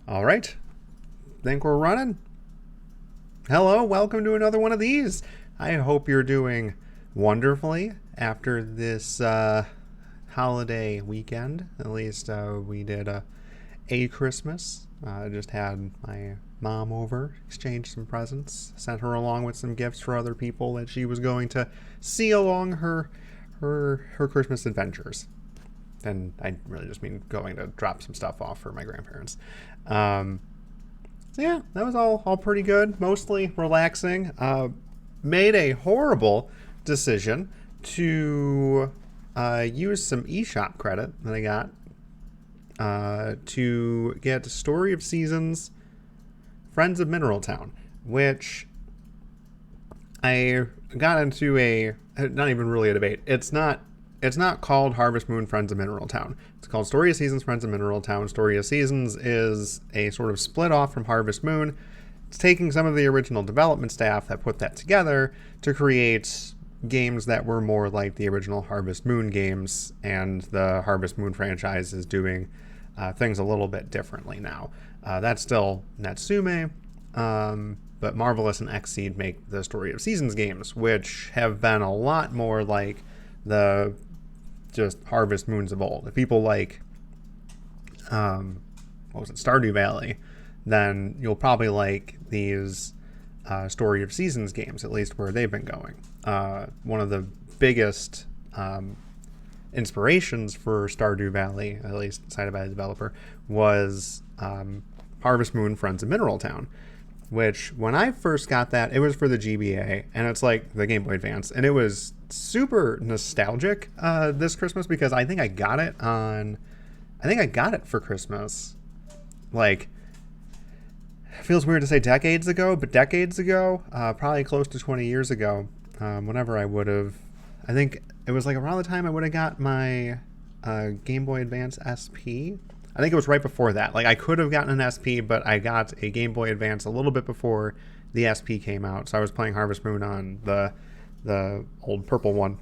All right. Think we're running? Hello, welcome to another one of these. I hope you're doing wonderfully after this holiday weekend. At least we did a Christmas. I just had my mom over, exchanged some presents, sent her along with some gifts for other people that she was going to see along her Christmas adventures. And I really just mean going to drop some stuff off for my grandparents. Um, so yeah, that was all pretty good. Mostly relaxing. Made a horrible decision to use some eShop credit that I got to get Story of Seasons Friends of Mineral Town, which I got into not even really a debate. It's not called Harvest Moon Friends of Mineral Town. It's called Story of Seasons Friends of Mineral Town. Story of Seasons is a sort of split off from Harvest Moon. It's taking some of the original development staff that put that together to create games that were more like the original Harvest Moon games, and the Harvest Moon franchise is doing things a little bit differently now. That's still Natsume, but Marvelous and Xseed make the Story of Seasons games, which have been a lot more like the just Harvest Moons of old. If people like Stardew Valley, then you'll probably like these Story of Seasons games, at least where they've been going. One of the biggest inspirations for Stardew Valley, at least cited by the developer, was Harvest Moon Friends of Mineral Town, which when I first got that, it was for the GBA, and it's like the Game Boy Advance, and it was super nostalgic this Christmas because I think I got it for Christmas. Like, it feels weird to say decades ago, but decades ago, probably close to 20 years ago, whenever I think it was like around the time I would have got my Game Boy Advance SP. I think it was right before that. Like, I could have gotten an SP, but I got a Game Boy Advance a little bit before the SP came out. So I was playing Harvest Moon on the old purple one,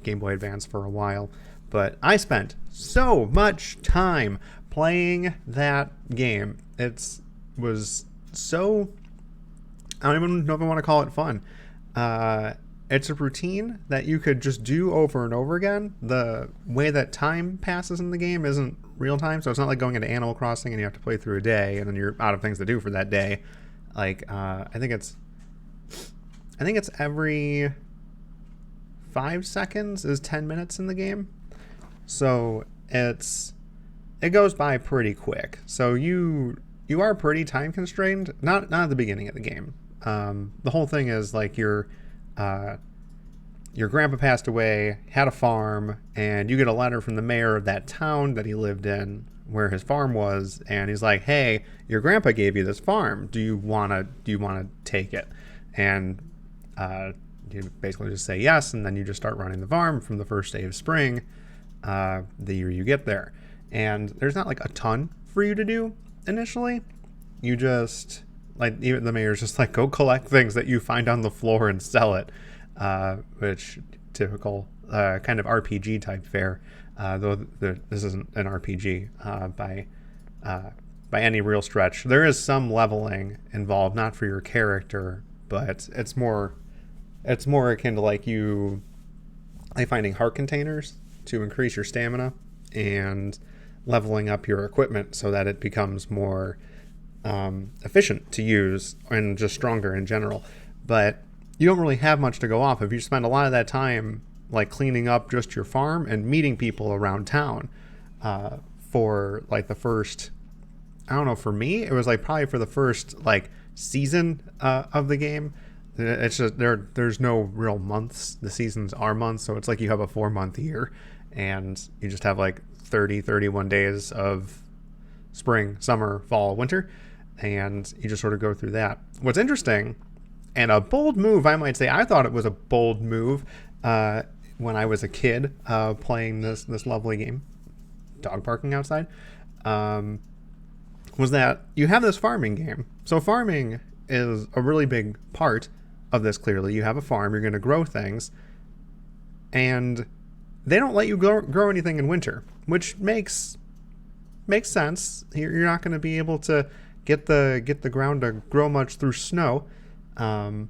Game Boy Advance, for a while. But I spent so much time playing that game. It was so... I don't even know if I want to call it fun. It's a routine that you could just do over and over again. The way that time passes in the game isn't real time, so it's not like going into Animal Crossing and you have to play through a day and then you're out of things to do for that day. Like, I think it's every 5 seconds is 10 minutes in the game. So it goes by pretty quick. So you are pretty time constrained. Not at the beginning of the game. The whole thing is like your grandpa passed away, had a farm, and you get a letter from the mayor of that town that he lived in, where his farm was, and he's like, "Hey, your grandpa gave you this farm. Do you wanna take it?" And you basically just say yes, and then you just start running the farm from the first day of spring, the year you get there. And there's not like a ton for you to do initially. You just, like, even the mayor's just like, go collect things that you find on the floor and sell it, which typical kind of RPG type fare. Though this isn't an RPG by any real stretch. There is some leveling involved, not for your character, but it's more akin to like finding heart containers to increase your stamina and leveling up your equipment so that it becomes more efficient to use and just stronger in general. But you don't really have much to go off of. You spend a lot of that time like cleaning up just your farm and meeting people around town for like the first, I don't know, for me it was like probably for the first like season of the game. It's just there's no real months. The seasons are months, so it's like you have a 4-month year and you just have like 31 days of spring, summer, fall, winter, and you just sort of go through that. What's interesting, and a bold move, I might say, I thought it was a bold move when I was a kid playing this lovely game, dog barking outside, was that you have this farming game. So farming is a really big part of this, clearly. You have a farm, you're going to grow things, and they don't let you grow anything in winter, which makes makes sense. You're not going to be able to get the ground to grow much through snow um,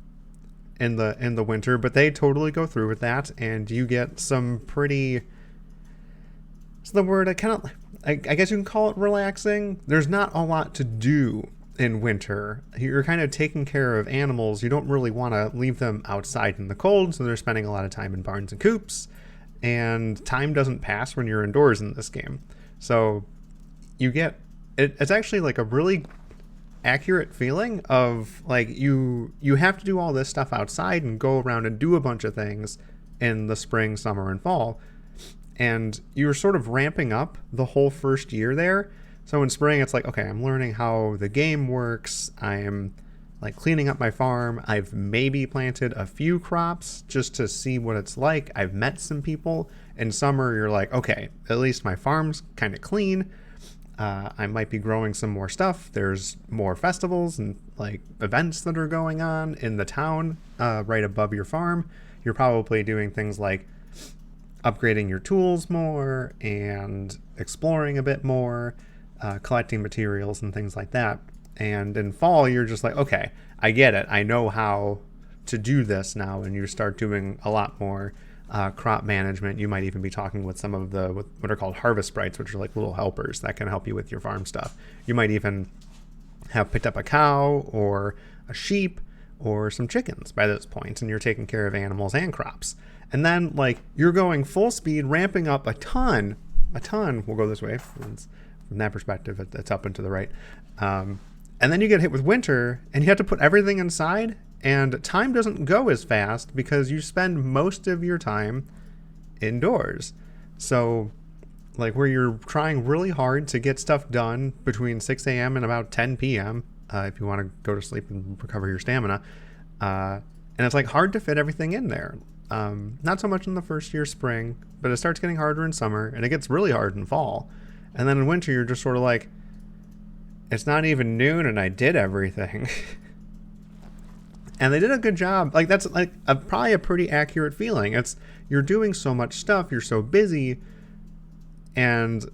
in the winter, but they totally go through with that, and you get some pretty. What's the word? I guess you can call it relaxing. There's not a lot to do in winter. You're kind of taking care of animals. You don't really want to leave them outside in the cold, so they're spending a lot of time in barns and coops, and time doesn't pass when you're indoors in this game. So you get it's actually like a really accurate feeling of like you have to do all this stuff outside and go around and do a bunch of things in the spring, summer, and fall, and you're sort of ramping up the whole first year there. So in spring it's like, okay, I'm learning how the game works, I'm like cleaning up my farm, I've maybe planted a few crops just to see what it's like, I've met some people. In summer you're like, okay, at least my farm's kind of clean, I might be growing some more stuff. There's more festivals and like events that are going on in the town right above your farm. You're probably doing things like upgrading your tools more and exploring a bit more, collecting materials and things like that. And in fall, you're just like, okay, I get it. I know how to do this now. And you start doing a lot more crop management. You might even be talking with some of the what are called harvest sprites, which are like little helpers that can help you with your farm stuff. You might even have picked up a cow or a sheep or some chickens by this point, and you're taking care of animals and crops. And then like you're going full speed, ramping up a ton. We'll go this way. From that perspective, it's up and to the right. And then you get hit with winter, and you have to put everything inside. And time doesn't go as fast because you spend most of your time indoors. So, like, where you're trying really hard to get stuff done between 6 a.m. and about 10 p.m., if you want to go to sleep and recover your stamina. And it's, like, hard to fit everything in there. Not so much in the first year, spring, but it starts getting harder in summer, and it gets really hard in fall. And then in winter, you're just sort of like, it's not even noon, and I did everything. And they did a good job. Like that's like probably a pretty accurate feeling. It's you're doing so much stuff, you're so busy, and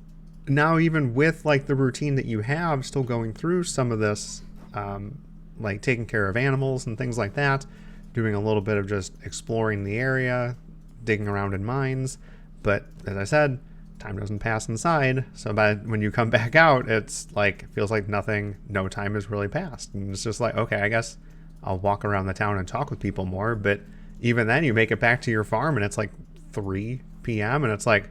now even with like the routine that you have, still going through some of this, like taking care of animals and things like that, doing a little bit of just exploring the area, digging around in mines. But as I said, time doesn't pass inside. So when you come back out, it's like feels like no time has really passed, and it's just like, okay, I guess I'll walk around the town and talk with people more. But even then you make it back to your farm and it's like 3 p.m. and it's like,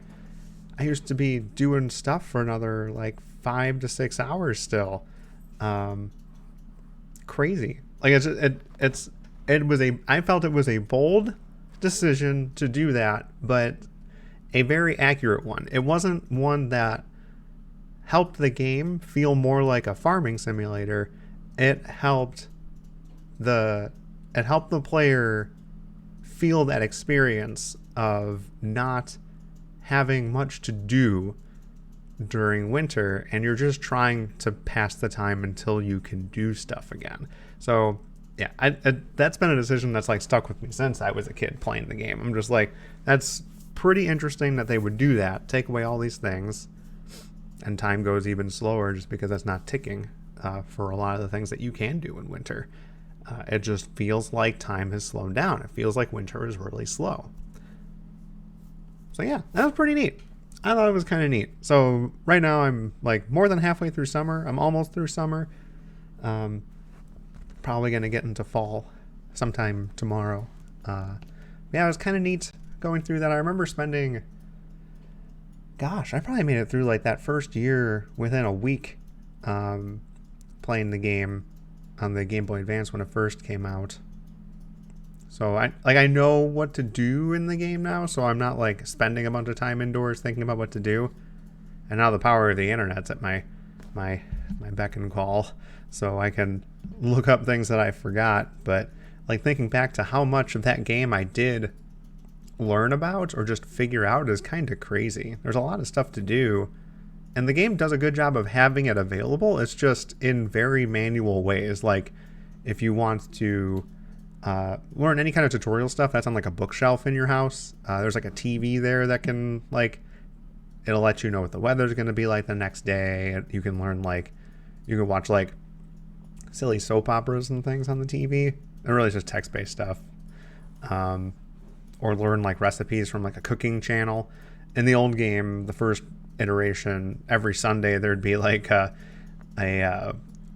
I used to be doing stuff for another like 5 to 6 hours still. Crazy. Like I felt it was a bold decision to do that, but a very accurate one. It wasn't one that helped the game feel more like a farming simulator. It helped the player feel that experience of not having much to do during winter, and you're just trying to pass the time until you can do stuff again. So yeah, that's been a decision that's like stuck with me since I was a kid playing the game. I'm just like, that's pretty interesting that they would do that, take away all these things, and time goes even slower just because that's not ticking for a lot of the things that you can do in winter. It just feels like time has slowed down. It feels like winter is really slow. So yeah, that was pretty neat. I thought it was kind of neat. So right now I'm like more than halfway through summer. I'm almost through summer. Probably going to get into fall sometime tomorrow. Yeah, it was kind of neat going through that. I remember spending, gosh, I probably made it through like that first year within a week playing the game on the Game Boy Advance when it first came out. So I know what to do in the game now, so I'm not like spending a bunch of time indoors thinking about what to do. And now the power of the internet's at my beck and call, so I can look up things that I forgot. But like thinking back to how much of that game I did learn about or just figure out is kind of crazy. There's a lot of stuff to do, and the game does a good job of having it available. It's just in very manual ways. Like if you want to learn any kind of tutorial stuff, that's on like a bookshelf in your house. There's like a TV there that can like it'll let you know what the weather's going to be like the next day. You can learn like, you can watch like silly soap operas and things on the TV. They're really just text-based stuff. Or learn like recipes from like a cooking channel. In the old game, the first iteration, every Sunday there'd be like a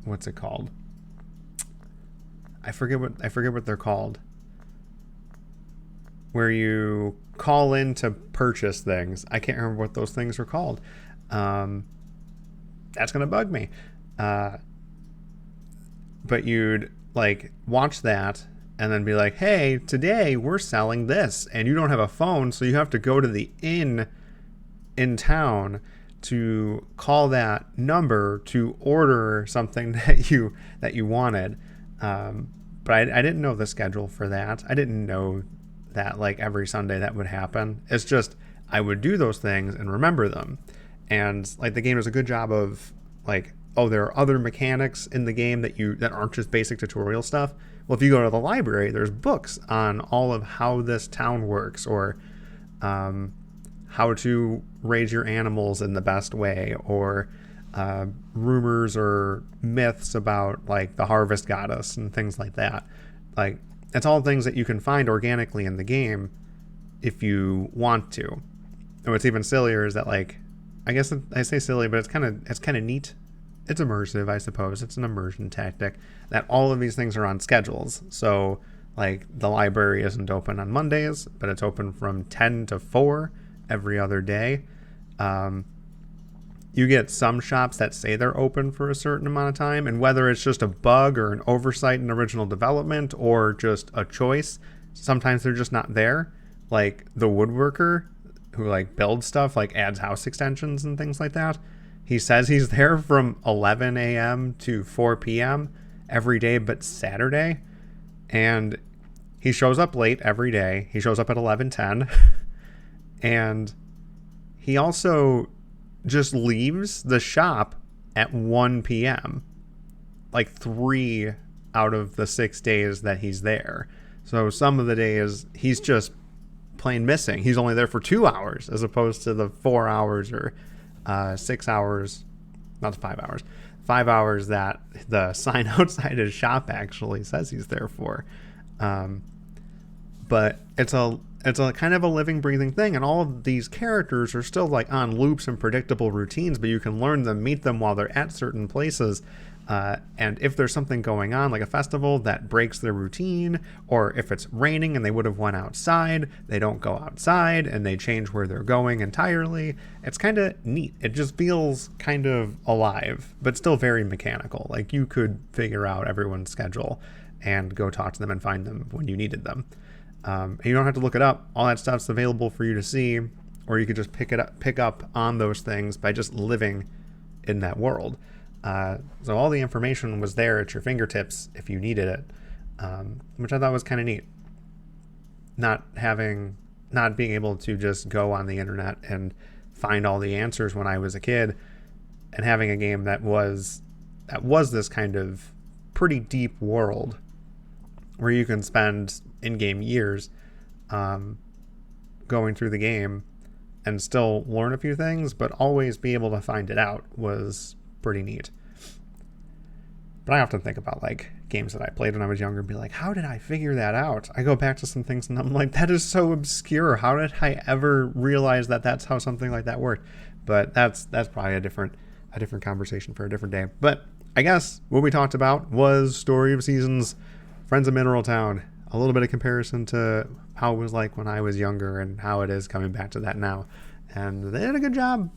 what's it called? I forget what they're called. Where you call in to purchase things. I can't remember what those things are called. That's gonna bug me. But you'd like watch that and then be like, hey, today we're selling this, and you don't have a phone, so you have to go to the inn in town to call that number to order something that you wanted. But I didn't know the schedule for that. I didn't know that like every Sunday that would happen. It's just I would do those things and remember them. And like the game does a good job of like, oh, there are other mechanics in the game that aren't just basic tutorial stuff. Well, if you go to the library, there's books on all of how this town works, or how to raise your animals in the best way, or rumors or myths about like the harvest goddess and things like that. Like, it's all things that you can find organically in the game if you want to. And what's even sillier is that, like, I guess I say silly, but it's kind of neat. It's immersive, I suppose. It's an immersion tactic that all of these things are on schedules. So, like, the library isn't open on Mondays, but it's open from 10 to 4 every other day. You get some shops that say they're open for a certain amount of time, and whether it's just a bug or an oversight in original development or just a choice, sometimes they're just not there. Like the woodworker who like builds stuff, like adds house extensions and things like that. He says he's there from 11 a.m. to 4 p.m. every day but Saturday, and he shows up late every day. He shows up at 11:10, and he also just leaves the shop at 1 p.m. like 3 out of the 6 days that he's there. So some of the days he's just plain missing. He's only there for 2 hours as opposed to the 4 hours or 6 hours, not 5 hours, 5 hours that the sign outside his shop actually says he's there for. But it's a kind of a living, breathing thing, and all of these characters are still like on loops and predictable routines, but you can learn them, meet them while they're at certain places. And if there's something going on, like a festival that breaks their routine, or if it's raining and they would have went outside, they don't go outside and they change where they're going entirely. It's kind of neat. It just feels kind of alive, but still very mechanical. Like you could figure out everyone's schedule and go talk to them and find them when you needed them. And you don't have to look it up. All that stuff's available for you to see, or you could just pick up on those things by just living in that world. So all the information was there at your fingertips if you needed it, which I thought was kind of neat. Not being able to just go on the internet and find all the answers when I was a kid, and having a game that was this kind of pretty deep world where you can spend in-game years going through the game and still learn a few things, but always be able to find it out was pretty neat. But I often think about like games that I played when I was younger and be like, how did I figure that out? I go back to some things and I'm like, that is so obscure. How did I ever realize that that's how something like that worked? But that's probably a different conversation for a different day. But I guess what we talked about was Story of Seasons, Friends of Mineral Town. A little bit of comparison to how it was like when I was younger and how it is coming back to that now. And they did a good job.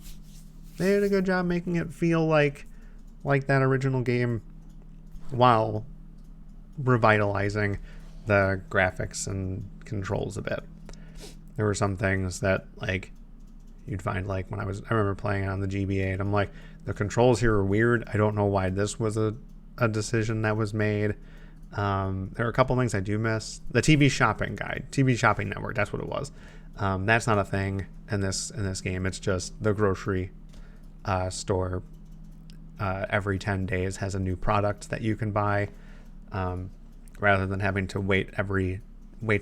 They did a good job making it feel like that original game while revitalizing the graphics and controls a bit. There were some things that like you'd find like I remember playing it on the GBA and I'm like, the controls here are weird. I don't know why this was a decision that was made. There are a couple things I do miss. The TV shopping guide, TV shopping network, that's what it was. That's not a thing in this game. It's just the grocery store every 10 days has a new product that you can buy, rather than having to wait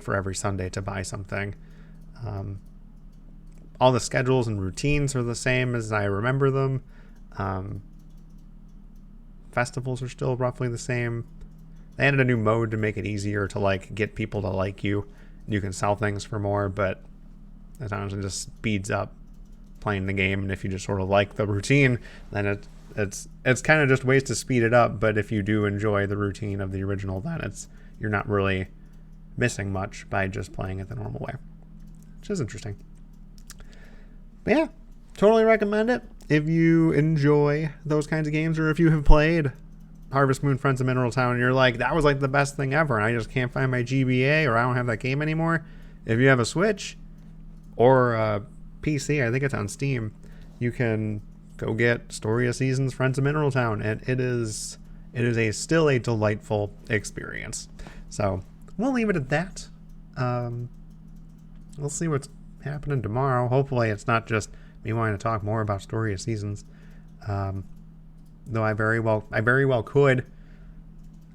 for every Sunday to buy something. all the schedules and routines are the same as I remember them. Um, festivals are still roughly the same. They added a new mode to make it easier to like get people to like you. You can sell things for more, but at times it just speeds up playing the game. And if you just sort of like the routine, then it's kind of just ways to speed it up. But if you do enjoy the routine of the original, then you're not really missing much by just playing it the normal way, which is interesting. But yeah, totally recommend it if you enjoy those kinds of games, or if you have played Harvest Moon Friends of Mineral Town and you're like, that was like the best thing ever, and I just can't find my GBA, or I don't have that game anymore. If you have a Switch or a PC, I think it's on Steam, you can go get Story of Seasons Friends of Mineral Town, and it is still a delightful experience. So we'll leave it at that. We'll see what's happening tomorrow. Hopefully it's not just me wanting to talk more about Story of Seasons. Though I very well could.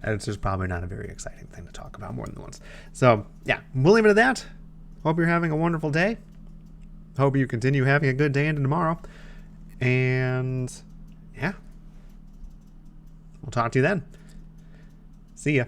It's just probably not a very exciting thing to talk about more than once. So yeah, we'll leave it at that. Hope you're having a wonderful day. Hope you continue having a good day into tomorrow. And yeah, we'll talk to you then. See ya.